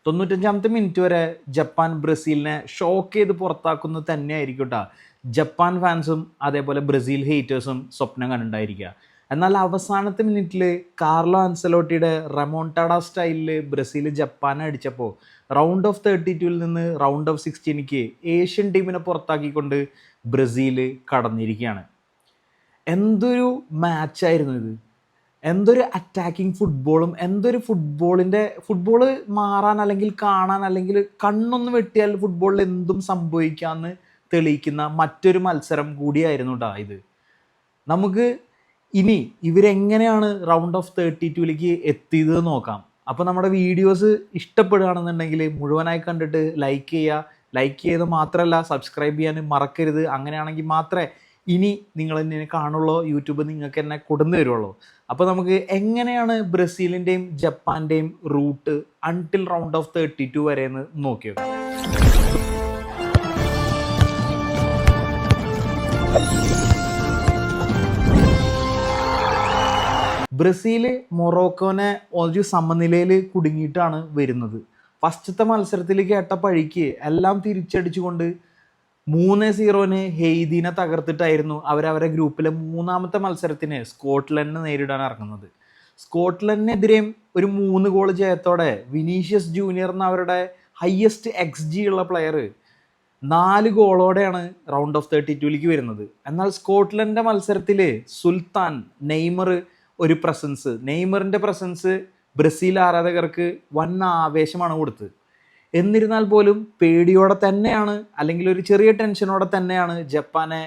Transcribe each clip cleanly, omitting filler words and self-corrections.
95-ാമത്തെ minute വരെ Japan ബ്രസീലിനെ shock ചെയ്ത് പുറത്താക്കുന്നത് തന്നെയായിരിക്കും കേട്ടോ ജപ്പാൻ ഫാൻസും അതേപോലെ ബ്രസീൽ ഹേറ്റേഴ്സും സ്വപ്നം കണ്ടുണ്ടായിരിക്കുക. എന്നാൽ അവസാനത്തെ മിനിറ്റിൽ കാർലോ ആൻസലോട്ടിയുടെ റെമോൺടാഡ സ്റ്റൈലിൽ ബ്രസീൽ ജപ്പാനെ അടിച്ചപ്പോൾ റൗണ്ട് ഓഫ് 32-ൽ നിന്ന് റൗണ്ട് ഓഫ് 16-ക്ക് ഏഷ്യൻ ടീമിനെ പുറത്താക്കിക്കൊണ്ട് ബ്രസീൽ കടന്നിരിക്കുകയാണ്. എന്തൊരു മാച്ചായിരുന്നു ഇത്! എന്തൊരു അറ്റാക്കിംഗ് ഫുട്ബോളും, എന്തൊരു ഫുട്ബോൾ മാറാൻ അല്ലെങ്കിൽ കാണാൻ അല്ലെങ്കിൽ കണ്ണൊന്ന് വെട്ടിയാൽ ഫുട്ബോളിൽ എന്തും സംഭവിക്കാമെന്ന് തെളിയിക്കുന്ന മറ്റൊരു മത്സരം കൂടിയായിരുന്നു കേട്ടോ ഇത്. നമുക്ക് ഇനി ഇവരെങ്ങനെയാണ് റൗണ്ട് ഓഫ് 32-ലേക്ക് എത്തിയത് നോക്കാം. അപ്പോൾ നമ്മുടെ വീഡിയോസ് ഇഷ്ടപ്പെടുകയാണെന്നുണ്ടെങ്കിൽ മുഴുവനായി കണ്ടിട്ട് ലൈക്ക് ചെയ്യുക. ലൈക്ക് ചെയ്ത് മാത്രമല്ല സബ്സ്ക്രൈബ് ചെയ്യാൻ മറക്കരുത്. അങ്ങനെയാണെങ്കിൽ മാത്രമേ ഇനി നിങ്ങൾ എന്നെ കാണുള്ളൂ, യൂട്യൂബ് നിങ്ങൾക്ക് എന്നെ കൊടുന്നു തരുള്ളൂ. അപ്പോൾ നമുക്ക് എങ്ങനെയാണ് ബ്രസീലിൻ്റെയും ജപ്പാൻ്റെയും റൂട്ട് അൺടിൽ റൗണ്ട് ഓഫ് 32 വരെ എന്ന് നോക്കി വെക്കാം. ബ്രസീൽ മൊറോക്കോനെ ഒരു സമനിലയിൽ കുടുങ്ങിയിട്ടാണ് വരുന്നത്. ഫസ്റ്റത്തെ മത്സരത്തിൽ കേട്ട പഴിക്ക് എല്ലാം തിരിച്ചടിച്ചുകൊണ്ട് 3-0 ഹെയ്തിനെ തകർത്തിട്ടായിരുന്നു അവരവരെ ഗ്രൂപ്പിലെ മൂന്നാമത്തെ മത്സരത്തിന് സ്കോട്ട്ലൻഡിനെ നേരിടാൻ ഇറങ്ങുന്നത്. സ്കോട്ട്ലൻഡിനെതിരെയും ഒരു 3 ഗോൾ ജയത്തോടെ വിനീഷ്യസ് ജൂനിയർ എന്ന അവരുടെ ഹയസ്റ്റ് XG ഉള്ള പ്ലെയർ 4 ഗോളോടെയാണ് റൗണ്ട് ഓഫ് 32-ലേക്ക് വരുന്നത്. എന്നാൽ സ്കോട്ട്ലൻഡിൻ്റെ മത്സരത്തിൽ സുൽത്താൻ, നെയ്മർ ഒരു പ്രസൻസ്, നെയ്മറിൻ്റെ പ്രസൻസ് ബ്രസീൽ ആരാധകർക്ക് വൻ ആവേശമാണ് കൊടുത്തത്. എന്നിരുന്നാൽ പോലും പേടിയോടെ തന്നെയാണ് അല്ലെങ്കിൽ ഒരു ചെറിയ ടെൻഷനോടെ തന്നെയാണ് ജപ്പാനെ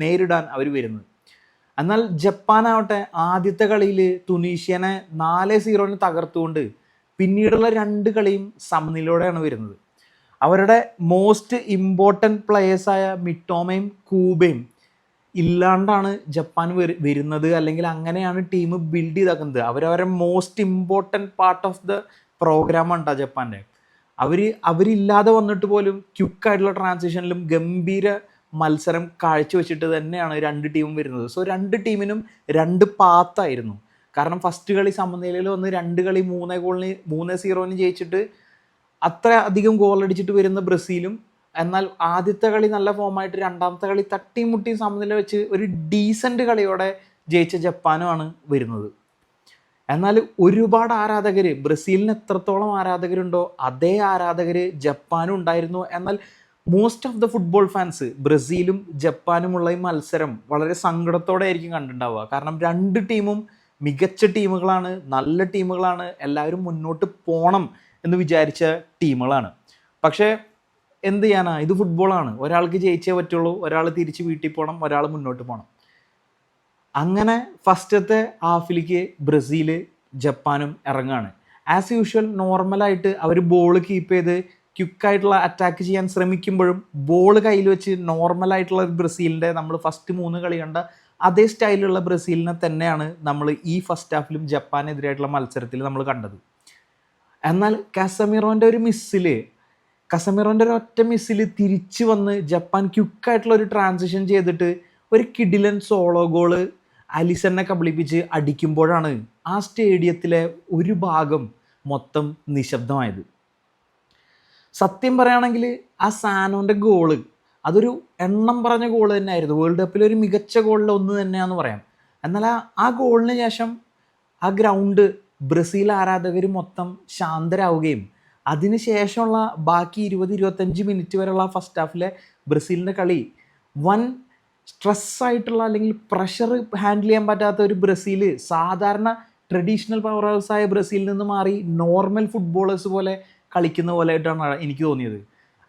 നേരിടാൻ അവർ വരുന്നത്. എന്നാൽ ജപ്പാനാവട്ടെ ആദ്യത്തെ കളിയിൽ തുനീഷ്യനെ 4-0 തകർത്തുകൊണ്ട് പിന്നീടുള്ള 2 കളിയും സമനിലയോടെയാണ് വരുന്നത്. അവരുടെ മോസ്റ്റ് ഇമ്പോർട്ടൻറ്റ് പ്ലെയേഴ്സായ മിറ്റോമയും കൂബയും ഇല്ലാണ്ടാണ് ജപ്പാൻ വരുന്നത്, അല്ലെങ്കിൽ അങ്ങനെയാണ് ടീം ബിൽഡ് ചെയ്താക്കുന്നത്. അവരവരെ most important part of the പ്രോഗ്രാമാണ് കേട്ടോ ജപ്പാൻ്റെ. അവരില്ലാതെ വന്നിട്ട് പോലും ക്വിക്കായിട്ടുള്ള ട്രാൻസിഷനിലും ഗംഭീര മത്സരം കാഴ്ചവെച്ചിട്ട് തന്നെയാണ് 2 ടീമും വരുന്നത്. സോ 2 ടീമിനും 2 പാത്തായിരുന്നു. കാരണം ഫസ്റ്റ് കളി സമനിലയിൽ വന്ന് 2 കളി 3-0 ജയിച്ചിട്ട് അത്ര അധികം ഗോൾ അടിച്ചിട്ട് വരുന്ന ബ്രസീലും, എന്നാൽ ആദ്യത്തെ കളി നല്ല ഫോമായിട്ട് രണ്ടാമത്തെ കളി തട്ടിമുട്ടി സമനില വെച്ച് ഒരു ഡീസൻറ്റ് കളിയോടെ ജയിച്ച ജപ്പാനുമാണ് വരുന്നത്. എന്നാൽ ഒരുപാട് ആരാധകർ, ബ്രസീലിന് എത്രത്തോളം ആരാധകരുണ്ടോ അതേ ആരാധകർ ജപ്പാനും ഉണ്ടായിരുന്നു. എന്നാൽ most of the football fans ബ്രസീലും ജപ്പാനുമുള്ള ഈ മത്സരം വളരെ സങ്കടത്തോടെ ആയിരിക്കും കണ്ടിട്ടുണ്ടാവുക. കാരണം 2 ടീമും മികച്ച ടീമുകളാണ്, നല്ല ടീമുകളാണ്, എല്ലാവരും മുന്നോട്ട് പോകണം എന്ന് വിചാരിച്ച ടീമുകളാണ്. പക്ഷേ എന്ത് ചെയ്യാനാ, ഇത് ഫുട്ബോളാണ്. ഒരാൾക്ക് ജയിച്ചേ പറ്റുള്ളൂ, ഒരാൾ തിരിച്ച് വീട്ടിൽ പോകണം, ഒരാൾ മുന്നോട്ട് പോകണം. അങ്ങനെ ഫസ്റ്റത്തെ ഹാഫിലേക്ക് ബ്രസീൽ ജപ്പാനും ഇറങ്ങുകയാണ്. ആസ് യൂഷ്വൽ നോർമലായിട്ട് അവർ ബോൾ കീപ്പ് ചെയ്ത് ക്വിക്കായിട്ടുള്ള അറ്റാക്ക് ചെയ്യാൻ ശ്രമിക്കുമ്പോഴും ബോൾ കയ്യിൽ വെച്ച് നോർമലായിട്ടുള്ള ബ്രസീലിൻ്റെ നമ്മൾ ഫസ്റ്റ് 3 കളി കണ്ട അതേ സ്റ്റൈലുള്ള ബ്രസീലിനെ തന്നെയാണ് നമ്മൾ ഈ ഫസ്റ്റ് ഹാഫിലും ജപ്പാനെതിരായിട്ടുള്ള മത്സരത്തിൽ നമ്മൾ കണ്ടത്. എന്നാൽ കസമിറോൻ്റെ ഒരു ഒറ്റ മിസ്സിൽ തിരിച്ചു വന്ന് ജപ്പാൻ ക്വിക്കായിട്ടുള്ള ഒരു ട്രാൻസിഷൻ ചെയ്തിട്ട് ഒരു കിഡിലൻ സോളോ ഗോള് അലിസനെ കബളിപ്പിച്ച് അടിക്കുമ്പോഴാണ് ആ സ്റ്റേഡിയത്തിലെ ഒരു ഭാഗം മൊത്തം നിശബ്ദമായത്. സത്യം പറയുകയാണെങ്കിൽ ആ സാനോൻ്റെ ഗോള് അതൊരു എണ്ണം പറഞ്ഞ ഗോൾ തന്നെയായിരുന്നു. വേൾഡ് കപ്പിൽ ഒരു മികച്ച ഗോളിൽ ഒന്ന് തന്നെയാണെന്ന് പറയാം. എന്നാൽ ആ ഗോളിന് ശേഷം ആ ഗ്രൗണ്ട് ബ്രസീൽ ആരാധകർ മൊത്തം ശാന്തരാവുകയും അതിനുശേഷമുള്ള ബാക്കി 20-25 മിനിറ്റ് വരെയുള്ള ഫസ്റ്റ് ഹാഫിലെ ബ്രസീലിൻ്റെ കളി വൻ സ്ട്രെസ്സായിട്ടുള്ള അല്ലെങ്കിൽ പ്രഷർ ഹാൻഡിൽ ചെയ്യാൻ പറ്റാത്ത ഒരു ബ്രസീൽ, സാധാരണ ട്രഡീഷണൽ പവർ ഹൗസായ ബ്രസീലിൽ നിന്ന് മാറി നോർമൽ ഫുട്ബോളേഴ്സ് പോലെ കളിക്കുന്ന പോലെ ആയിട്ടാണ് എനിക്ക് തോന്നിയത്.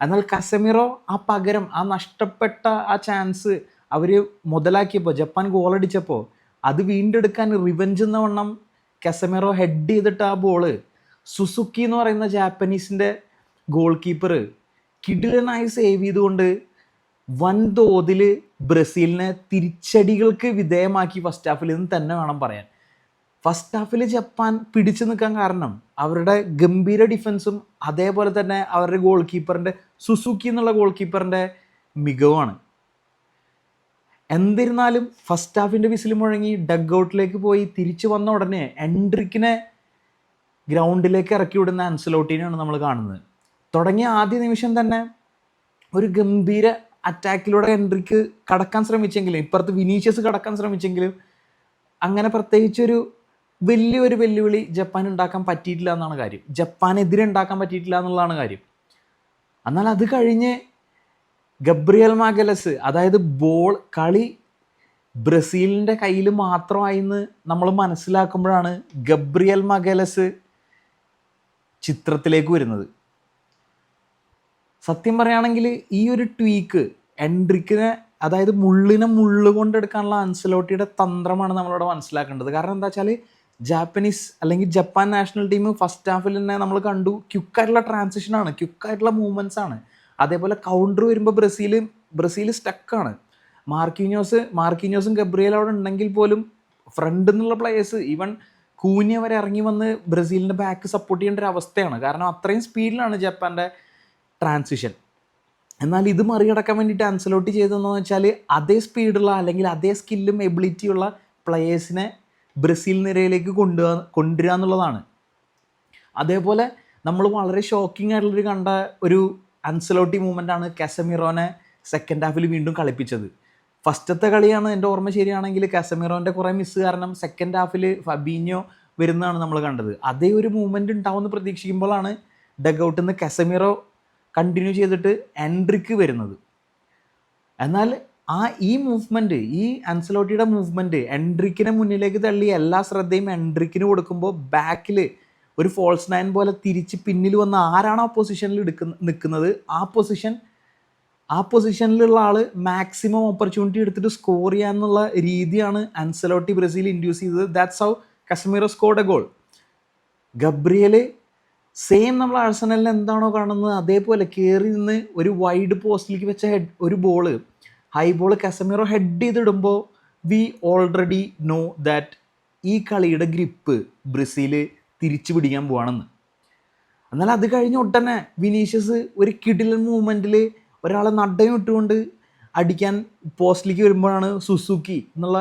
എന്നാൽ കസമിറോ ആ നഷ്ടപ്പെട്ട ആ ചാൻസ് അവർ മുതലാക്കിയപ്പോൾ, ജപ്പാൻ ഗോളടിച്ചപ്പോൾ അത് വീണ്ടെടുക്കാൻ റിവെഞ്ച് എന്ന വണ്ണം കസമിറോ ഹെഡ് ചെയ്തിട്ട് ആ ബോള് സുസുക്കി എന്ന് പറയുന്ന ജാപ്പനീസിൻ്റെ ഗോൾ കീപ്പർ കിടിലനായി സേവ് ചെയ്തുകൊണ്ട് വൻതോതിൽ ബ്രസീലിനെ തിരിച്ചടികൾക്ക് വിധേയമാക്കി ഫസ്റ്റ് ഹാഫിൽ നിന്ന് തന്നെ വേണം പറയാൻ. ഫസ്റ്റ് ഹാഫിൽ ജപ്പാൻ പിടിച്ചു നിൽക്കാൻ കാരണം അവരുടെ ഗംഭീര ഡിഫൻസും അതേപോലെ തന്നെ അവരുടെ ഗോൾ കീപ്പറിൻ്റെ സുസുക്കി എന്നുള്ള ഗോൾ കീപ്പറിൻ്റെ മികവാണ്. എന്നിരുന്നാലും ഫസ്റ്റ് ഹാഫിൻ്റെ വിസിൽ മുഴങ്ങി ഡഗ് ഔട്ടിലേക്ക് പോയി തിരിച്ചു വന്ന ഉടനെ എൻട്രിക്കിനെ ഗ്രൗണ്ടിലേക്ക് ഇറക്കി വിടുന്ന ആൻസലോട്ടിനെയാണ് നമ്മൾ കാണുന്നത്. തുടങ്ങിയ ആദ്യ നിമിഷം തന്നെ ഒരു ഗംഭീര അറ്റാക്കിലൂടെ എൻട്രിക്ക് കടക്കാൻ ശ്രമിച്ചെങ്കിലും, ഇപ്പുറത്ത് വിനീഷ്യസ് കടക്കാൻ ശ്രമിച്ചെങ്കിലും അങ്ങനെ പ്രത്യേകിച്ചൊരു വലിയൊരു വെല്ലുവിളി ജപ്പാൻ ഉണ്ടാക്കാൻ പറ്റിയിട്ടില്ല എന്നാണ് കാര്യം. ജപ്പാനെതിരെ ഉണ്ടാക്കാൻ പറ്റിയിട്ടില്ല എന്നുള്ളതാണ് കാര്യം. എന്നാൽ അത് കഴിഞ്ഞ് ഗബ്രിയൽ മാഗലസ്, അതായത് കളി ബ്രസീലിൻ്റെ കയ്യിൽ മാത്രമായിന്ന് നമ്മൾ മനസ്സിലാക്കുമ്പോഴാണ് ഗബ്രിയൽ മഗലസ് ചിത്രത്തിലേക്ക് വരുന്നത്. സത്യം പറയുകയാണെങ്കിൽ ഈ ഒരു ട്വീക്ക് എൻട്രിക്കിനെ, അതായത് മുള്ളിനെ മുള്ളു കൊണ്ടെടുക്കാനുള്ള ആൻസലോട്ടിയുടെ തന്ത്രമാണ് നമ്മളിവിടെ മനസ്സിലാക്കേണ്ടത്. കാരണം എന്താ വെച്ചാൽ ജാപ്പനീസ് അല്ലെങ്കിൽ ജപ്പാൻ നാഷണൽ ടീം ഫസ്റ്റ് ഹാഫിൽ തന്നെ നമ്മൾ കണ്ടു ക്യുക്കായിട്ടുള്ള ട്രാൻസിഷനാണ്, ക്യുക്കായിട്ടുള്ള മൂവ്മെൻറ്റ്സ് ആണ്. അതേപോലെ കൗണ്ടർ വരുമ്പോൾ ബ്രസീൽ സ്റ്റക്കാണ്. മാർക്കിഞ്ഞോസും ഗബ്രിയൽ അവിടെ ഉണ്ടെങ്കിൽ പോലും ഫ്രണ്ടിൽ നിന്നുള്ള പ്ലേയേഴ്സ്, ഈവൻ കൂനിയ വരെ ഇറങ്ങി വന്ന് ബ്രസീലിൻ്റെ ബാക്ക് സപ്പോർട്ട് ചെയ്യേണ്ട ഒരു അവസ്ഥയാണ്. കാരണം അത്രയും സ്പീഡിലാണ് ജപ്പാൻ്റെ ട്രാൻസിഷൻ. എന്നാൽ ഇത് മറികടക്കാൻ വേണ്ടിയിട്ട് ആൻസലോട്ടി ചെയ്തതെന്ന് വെച്ചാൽ അതേ സ്പീഡുള്ള അല്ലെങ്കിൽ അതേ സ്കില്ലും എബിലിറ്റിയുള്ള പ്ലേയേഴ്സിനെ ബ്രസീൽ നിരയിലേക്ക് കൊണ്ടുവരിക എന്നുള്ളതാണ്. അതേപോലെ നമ്മൾ വളരെ ഷോക്കിംഗ് ആയിട്ടുള്ളൊരു കണ്ട ഒരു ആൻസലോട്ടി മൂവ്മെൻ്റാണ് കാസമിറോനെ സെക്കൻഡ് ഹാഫിൽ വീണ്ടും കളിപ്പിച്ചത്. ഫസ്റ്റത്തെ കളിയാണ് എൻ്റെ ഓർമ്മ ശരിയാണെങ്കിൽ കാസമിറോൻ്റെ കുറേ മിസ് കാരണം സെക്കൻഡ് ഹാഫിൽ ഫബീഞ്ഞോ വരുന്നതാണ് നമ്മൾ കണ്ടത്. അതേ ഒരു മൂവ്മെൻറ്റ് ഉണ്ടാവുമെന്ന് പ്രതീക്ഷിക്കുമ്പോഴാണ് ഡഗ്ഔട്ടിൽ നിന്ന് കാസമിറോ കണ്ടിന്യൂ ചെയ്തിട്ട് എൻട്രിക്ക് വരുന്നത്. എന്നാൽ ഈ മൂവ്മെൻറ്റ്, ഈ ആൻസലോട്ടിയുടെ മൂവ്മെൻറ്റ് എൻട്രിക്കിനെ മുന്നിലേക്ക് തള്ളി എല്ലാ ശ്രദ്ധയും എൻട്രിക്കിന് കൊടുക്കുമ്പോൾ ബാക്കിൽ ഒരു ഫോൾസ് നയൻ പോലെ തിരിച്ച് പിന്നിൽ വന്ന് ആരാണ് ആ പൊസിഷനിൽ നിൽക്കുന്നത്, ആ പൊസിഷനിലുള്ള ആൾ മാക്സിമം ഓപ്പർച്യൂണിറ്റി എടുത്തിട്ട് സ്കോർ ചെയ്യാന്നുള്ള രീതിയാണ് ആൻസലോട്ടി ബ്രസീൽ ഇൻഡ്യൂസ് ചെയ്തത്. That's how Casemiro scored A goal. Gabriel same നമ്മൾ ആഴ്സണലിൽ എന്താണോ കാണുന്നത് അതേപോലെ കയറി നിന്ന് ഒരു വൈഡ് പോസ്റ്റിലേക്ക് വെച്ച ഒരു ball, high ball Casemiro head ചെയ്തിടുമ്പോൾ വി ഓൾറെഡി നോ ദാറ്റ് ഈ കളിയുടെ ഗ്രിപ്പ് ബ്രസീൽ തിരിച്ചു പിടിക്കാൻ പോവാണെന്ന്. എന്നാൽ അത് കഴിഞ്ഞ ഉടനെ വിനീഷ്യസ് ഒരു കിടിലൻ മൂവ്മെൻറ്റിൽ ഒരാളെ നട്ടയും ഇട്ടുകൊണ്ട് അടിക്കാൻ പോസ്റ്റിലേക്ക് വരുമ്പോഴാണ് സുസുക്കി എന്നുള്ള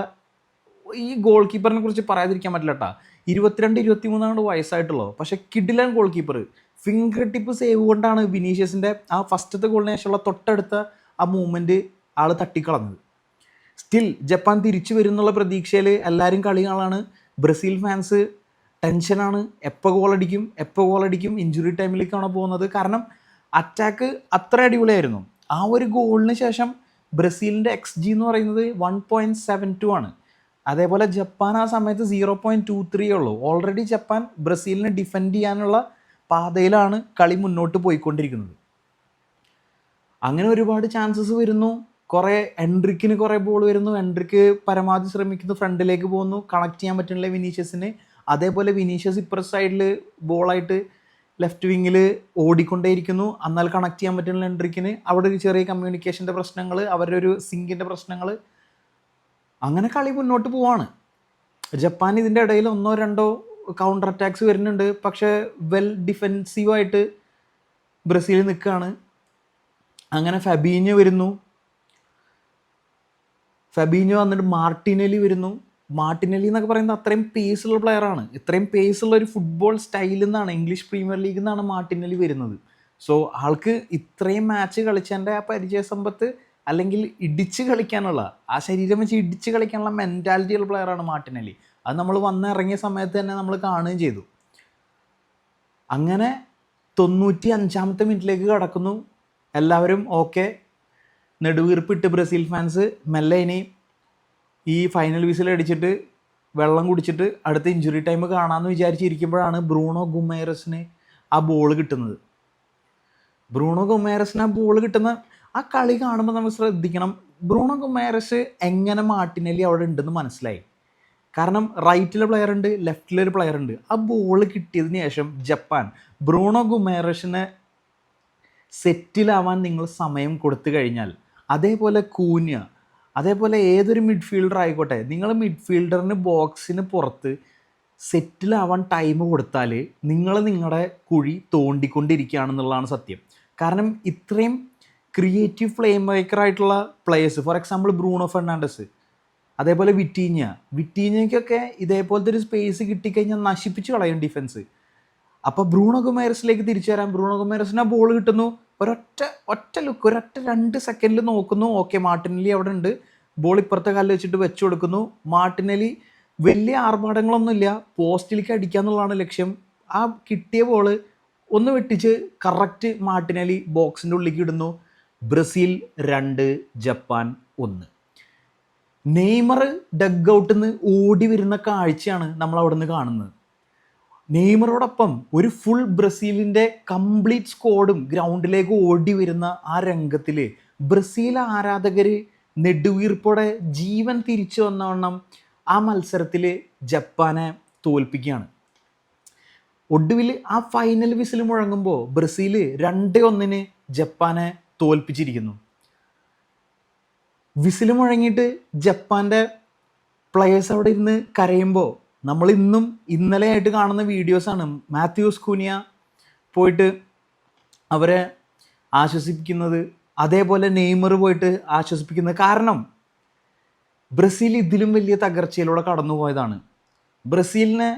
ഈ ഗോൾ കീപ്പറിനെ കുറിച്ച് പറയാതിരിക്കാൻ പറ്റില്ല കേട്ടോ. 22-23 വയസ്സായിട്ടുള്ളൂ, പക്ഷേ കിടിലൻ goal keeper. Finger tip save കൊണ്ടാണ് വിനീഷ്യസിൻ്റെ ആ ഫസ്റ്റത്തെ ഗോളിന് ശേഷമുള്ള തൊട്ടടുത്ത ആ മൂവ്മെൻറ്റ് ആൾ തട്ടിക്കളഞ്ഞത്. സ്റ്റിൽ ജപ്പാൻ തിരിച്ചു വരും എന്നുള്ള പ്രതീക്ഷയിൽ എല്ലാവരും കളി കാണാണ്. ബ്രസീൽ ഫാൻസ് ടെൻഷനാണ്, എപ്പോൾ ഗോളടിക്കും, ഇഞ്ചുറി ടൈമിലേക്കാണോ പോകുന്നത്. കാരണം അറ്റാക്ക് അത്ര അടിപൊളിയായിരുന്നു. ആ ഒരു ഗോളിന് ശേഷം ബ്രസീലിൻ്റെ XG എന്ന് പറയുന്നത് 1.72 ആണ്. അതേപോലെ ജപ്പാൻ ആ സമയത്ത് 0.23 ഉള്ളൂ. ഓൾറെഡി ജപ്പാൻ ബ്രസീലിനെ ഡിഫെൻഡ് ചെയ്യാനുള്ള പാതയിലാണ് കളി മുന്നോട്ട് പോയിക്കൊണ്ടിരിക്കുന്നത്. അങ്ങനെ ഒരുപാട് ചാൻസസ് വരുന്നു, എൻട്രിക്കിന് കുറേ ബോൾ വരുന്നു, എൻട്രിക്ക് പരമാവധി ശ്രമിക്കുന്നു, ഫ്രണ്ടിലേക്ക് പോകുന്നു, കണക്ട് ചെയ്യാൻ പറ്റുന്നില്ല വിനീഷ്യസിന്. അതേപോലെ വിനീഷ്യസ് ഇപ്പുറ സൈഡിൽ ബോളായിട്ട് ലെഫ്റ്റ് വിങ്ങിൽ ഓടിക്കൊണ്ടേയിരിക്കുന്നു, എന്നാൽ കണക്ട് ചെയ്യാൻ പറ്റുന്നില്ല എൻട്രിക്കിന്. അവിടെ ഒരു ചെറിയ കമ്മ്യൂണിക്കേഷൻ്റെ പ്രശ്നങ്ങൾ, അവരുടെ ഒരു സിങ്കിൻ്റെ പ്രശ്നങ്ങൾ, അങ്ങനെ കളി മുന്നോട്ട് പോവാണ്. ജപ്പാൻ ഇതിൻ്റെ ഇടയിൽ 1-2 കൗണ്ടർ അറ്റാക്സ് വരുന്നുണ്ട്, പക്ഷേ വെൽ ഡിഫെൻസീവായിട്ട് ബ്രസീൽ നിൽക്കുകയാണ്. അങ്ങനെ ഫബീഞ്ഞോ വന്നിട്ട് മാർട്ടിനെലി വരുന്നു. മാർട്ടിനെലി എന്നൊക്കെ പറയുന്നത് അത്രയും പേസുള്ള പ്ലെയറാണ്. ഇത്രയും പേസുള്ള ഒരു ഫുട്ബോൾ സ്റ്റൈലിൽ നിന്നാണ്, ഇംഗ്ലീഷ് പ്രീമിയർ ലീഗിൽ നിന്നാണ് മാർട്ടിനെലി വരുന്നത്. സോ ആൾക്ക് ഇത്രയും മാച്ച് കളിച്ചതിൻ്റെ ആ പരിചയസമ്പത്ത് അല്ലെങ്കിൽ ഇടിച്ച് കളിക്കാനുള്ള, ആ ശരീരം വെച്ച് ഇടിച്ച് കളിക്കാനുള്ള മെൻറ്റാലിറ്റിയുള്ള പ്ലെയറാണ് മാർട്ടിനെലി. അത് നമ്മൾ വന്നിറങ്ങിയ സമയത്ത് തന്നെ നമ്മൾ കാണുകയും ചെയ്തു. അങ്ങനെ 95-ാമത്തെ മിനിറ്റിലേക്ക് കടക്കുന്നു. എല്ലാവരും ഓക്കെ, നെടുവീർപ്പിട്ട് ബ്രസീൽ ഫാൻസ് മെല്ലെ ഇനി ഈ ഫൈനൽ വിസിൽ അടിച്ചിട്ട് വെള്ളം കുടിച്ചിട്ട് അടുത്ത ഇഞ്ചുറി ടൈം കാണാമെന്ന് വിചാരിച്ചിരിക്കുമ്പോഴാണ് ബ്രൂണോ ഗുമേറസിന് ആ ബോൾ കിട്ടുന്നത്. ആ കളി കാണുമ്പോൾ നമ്മൾ ശ്രദ്ധിക്കണം, ബ്രൂണോ ഗുമേറസ് എങ്ങനെ മാർട്ടിനെലി അവിടെ ഉണ്ടെന്ന് മനസ്സിലായി. കാരണം റൈറ്റിലെ പ്ലെയർ ഉണ്ട്, ലെഫ്റ്റിലൊരു പ്ലെയർ ഉണ്ട്. ആ ബോൾ കിട്ടിയതിന് ശേഷം ജപ്പാൻ ബ്രൂണോ ഗുമേറസിനെ സെറ്റിലാവാൻ നിങ്ങൾ സമയം കൊടുത്തു കഴിഞ്ഞാൽ, അതേപോലെ കൂന്യ, അതേപോലെ ഏതൊരു മിഡ്ഫീൽഡർ ആയിക്കോട്ടെ, നിങ്ങൾ മിഡ്ഫീൽഡറിന് ബോക്സിന് പുറത്ത് സെറ്റിലാവാൻ ടൈം കൊടുത്താൽ നിങ്ങൾ നിങ്ങളുടെ കുഴി തോണ്ടിക്കൊണ്ടിരിക്കുകയാണെന്നുള്ളതാണ് സത്യം. കാരണം ഇത്രയും ക്രിയേറ്റീവ് പ്ലേ മേക്കറായിട്ടുള്ള players, for example Bruno Fernandes, അതേപോലെ വിറ്റീഞ്ഞയ്ക്കൊക്കെ ഇതേപോലത്തെ ഒരു സ്പേസ് കിട്ടിക്കഴിഞ്ഞാൽ നശിപ്പിച്ച് കളയും ഡിഫൻസ്. അപ്പോൾ ബ്രൂണോ ഗൊമേറസിലേക്ക് തിരിച്ചു വരാം. ബ്രൂണോ ഗൊമേറസിന് ആ ബോൾ കിട്ടുന്നു, ഒറ്റ ലുക്ക്, 2 സെക്കൻഡിൽ നോക്കുന്നു. ഓക്കെ, മാർട്ടിനെലി അവിടെ ഉണ്ട്, ബോൾ ഇപ്പുറത്തെ കാലിൽ വെച്ചിട്ട് വെച്ചു കൊടുക്കുന്നു. മാർട്ടിനെലി വലിയ ആർഭാടങ്ങളൊന്നുമില്ല, പോസ്റ്റിലേക്ക് അടിക്കുക എന്നുള്ളതാണ് ലക്ഷ്യം. ആ കിട്ടിയ ബോള് ഒന്ന് വെട്ടിച്ച് കറക്റ്റ് മാർട്ടിനെലി ബോക്സിൻ്റെ ഉള്ളിലേക്ക് ഇടുന്നു. Brazil 2, Japan 1. നെയ്മർ ഡഗ് ഔട്ടിൽ നിന്ന് ഓടി വരുന്ന കാഴ്ചയാണ് നമ്മൾ അവിടെ നിന്ന് കാണുന്നത്. നെയ്മറോടൊപ്പം ഒരു ഫുൾ ബ്രസീലിൻ്റെ കംപ്ലീറ്റ് സ്ക്വാഡും ഗ്രൗണ്ടിലേക്ക് ഓടി വരുന്ന ആ രംഗത്തിൽ ബ്രസീൽ ആരാധകർ നെടുവീർപ്പോടെ ജീവൻ തിരിച്ചു വന്നവണ്ണം ആ മത്സരത്തിൽ ജപ്പാനെ തോൽപ്പിക്കുകയാണ്. ഒടുവിൽ ആ ഫൈനൽ വിസിൽ മുഴങ്ങുമ്പോൾ ബ്രസീൽ 2-1 ജപ്പാനെ തോൽപ്പിച്ചിരിക്കുന്നു. വിസിൽ മുഴങ്ങിയിട്ട് ജപ്പാൻ്റെ പ്ലെയേഴ്സ് അവിടെ ഇരുന്ന് കരയുമ്പോൾ നമ്മൾ ഇന്നലെയായിട്ട് കാണുന്ന വീഡിയോസാണ്. മാത്യൂസ് കുനിയ പോയിട്ട് അവരെ ആശ്വസിപ്പിക്കുന്നത്, അതേപോലെ നെയ്മർ പോയിട്ട് ആശ്വസിപ്പിക്കുന്നത്. കാരണം ബ്രസീൽ ഇതിലും വലിയ തകർച്ചയിലൂടെ കടന്നുപോയതാണ്. ബ്രസീലിനെ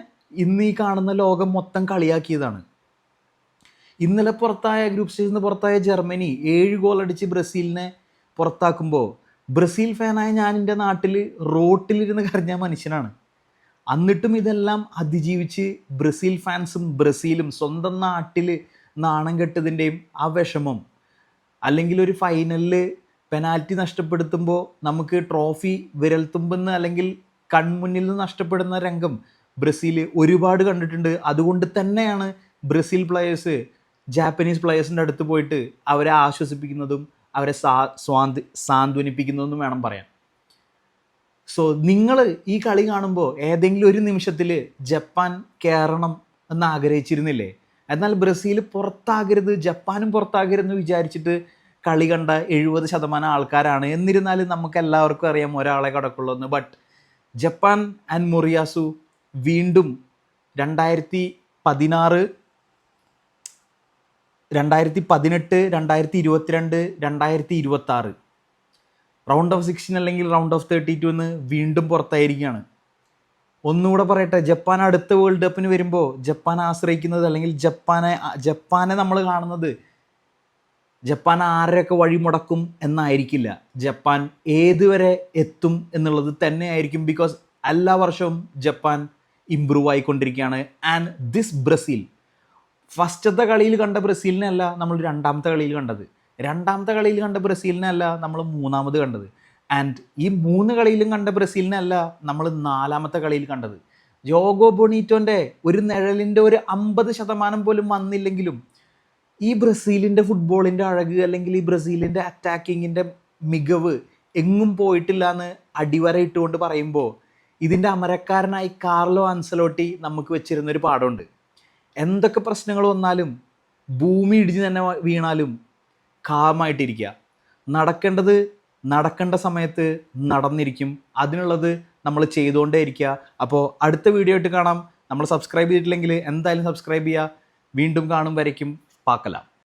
ഇന്ന് ഈ കാണുന്ന ലോകം മൊത്തം കളിയാക്കിയതാണ്. ഇന്നലെ പുറത്തായ ഗ്രൂപ്പ് സ്റ്റേജിൽ നിന്ന് പുറത്തായ ജർമ്മനി 7 ഗോൾ അടിച്ച് ബ്രസീലിനെ പുറത്താക്കുമ്പോൾ ബ്രസീൽ ഫാനായ ഞാൻ എൻ്റെ നാട്ടിൽ റോട്ടിലിരുന്ന് കരഞ്ഞ മനുഷ്യനാണ്. എന്നിട്ടും ഇതെല്ലാം അതിജീവിച്ച് ബ്രസീൽ ഫാൻസും ബ്രസീലും സ്വന്തം നാട്ടിൽ നാണം കെട്ടതിൻ്റെയും ആ വിഷമം, അല്ലെങ്കിൽ ഒരു ഫൈനലിൽ പെനാൽറ്റി നഷ്ടപ്പെടുത്തുമ്പോൾ നമുക്ക് ട്രോഫി വിരൽത്തുമ്പെന്ന് അല്ലെങ്കിൽ കൺമുന്നിൽ നിന്ന് നഷ്ടപ്പെടുന്ന രംഗം ബ്രസീൽ ഒരുപാട് കണ്ടിട്ടുണ്ട്. അതുകൊണ്ട് തന്നെയാണ് ബ്രസീൽ പ്ലെയേഴ്സ് ജാപ്പനീസ് പ്ലെയേഴ്സിൻ്റെ അടുത്ത് പോയിട്ട് അവരെ ആശ്വസിപ്പിക്കുന്നതും അവരെ സാന്ത്വനിപ്പിക്കുന്നതെന്നും വേണം പറയാൻ. സോ നിങ്ങൾ ഈ കളി കാണുമ്പോൾ ഏതെങ്കിലും ഒരു നിമിഷത്തിൽ ജപ്പാൻ കയറണം എന്ന് ആഗ്രഹിച്ചിരുന്നില്ലേ? എന്നാൽ ബ്രസീൽ പുറത്താകരുത്, ജപ്പാനും പുറത്താകരുതെന്ന് വിചാരിച്ചിട്ട് കളി കണ്ട 70% ആൾക്കാരാണ്. എന്നിരുന്നാലും നമുക്ക് എല്ലാവർക്കും അറിയാം ഒരാളെ കടക്കുള്ളൂ എന്ന്. ബട്ട് ജപ്പാൻ ആൻഡ് മൊറിയാസു വീണ്ടും 2016, 2018, 2022, 2026 റൗണ്ട് ഓഫ് 16 അല്ലെങ്കിൽ റൗണ്ട് ഓഫ് 32 വീണ്ടും പുറത്തായിരിക്കുകയാണ്. ഒന്നുകൂടെ പറയട്ടെ, ജപ്പാൻ അടുത്ത വേൾഡ് കപ്പിന് വരുമ്പോൾ ജപ്പാൻ ആശ്രയിക്കുന്നത്, അല്ലെങ്കിൽ ജപ്പാനെ നമ്മൾ കാണുന്നത് ജപ്പാൻ ആരെയൊക്കെ വഴിമുടക്കും എന്നായിരിക്കില്ല. ജപ്പാൻ ഏതുവരെ എത്തും എന്നുള്ളത് തന്നെയായിരിക്കും. ബിക്കോസ് എല്ലാ വർഷവും ജപ്പാൻ ഇമ്പ്രൂവ് ആയിക്കൊണ്ടിരിക്കുകയാണ്. ആൻഡ് ദിസ് ബ്രസീൽ ഫസ്റ്റത്തെ കളിയിൽ കണ്ട ബ്രസീലിനല്ല നമ്മൾ രണ്ടാമത്തെ കളിയിൽ കണ്ടത്, രണ്ടാമത്തെ കളിയിൽ കണ്ട ബ്രസീലിനല്ല നമ്മൾ മൂന്നാമത് കണ്ടത്, ആൻഡ് ഈ 3 കളിയിലും കണ്ട ബ്രസീലിനല്ല നമ്മൾ 4ാമത്തെ കളിയിൽ കണ്ടത്. ജോഗോ ബൊണീറ്റോൻ്റെ ഒരു നിഴലിൻ്റെ ഒരു 50% പോലും വന്നില്ലെങ്കിലും ഈ ബ്രസീലിൻ്റെ ഫുട്ബോളിൻ്റെ അഴക്, അല്ലെങ്കിൽ ഈ ബ്രസീലിൻ്റെ അറ്റാക്കിങ്ങിൻ്റെ മികവ് എങ്ങും പോയിട്ടില്ല എന്ന് അടിവര ഇട്ടുകൊണ്ട് പറയുമ്പോൾ ഇതിൻ്റെ അമരക്കാരനായി കാർലോ അൻസലോട്ടി നമുക്ക് വെച്ചിരുന്നൊരു പാഠമുണ്ട്. എന്തൊക്കെ പ്രശ്നങ്ങൾ വന്നാലും, ഭൂമി ഇടിഞ്ഞ് തന്നെ വീണാലും കാമായിട്ടിരിക്കുക. നടക്കേണ്ട സമയത്ത് നടന്നിരിക്കും. അതിനുള്ളത് നമ്മൾ ചെയ്തുകൊണ്ടേ ഇരിക്കുക. അപ്പോൾ അടുത്ത വീഡിയോ ആയിട്ട് കാണാം. നമ്മൾ സബ്സ്ക്രൈബ് ചെയ്തിട്ടില്ലെങ്കിൽ എന്തായാലും സബ്സ്ക്രൈബ് ചെയ്യുക. വീണ്ടും കാണും വരയ്ക്കും പാക്കലാം.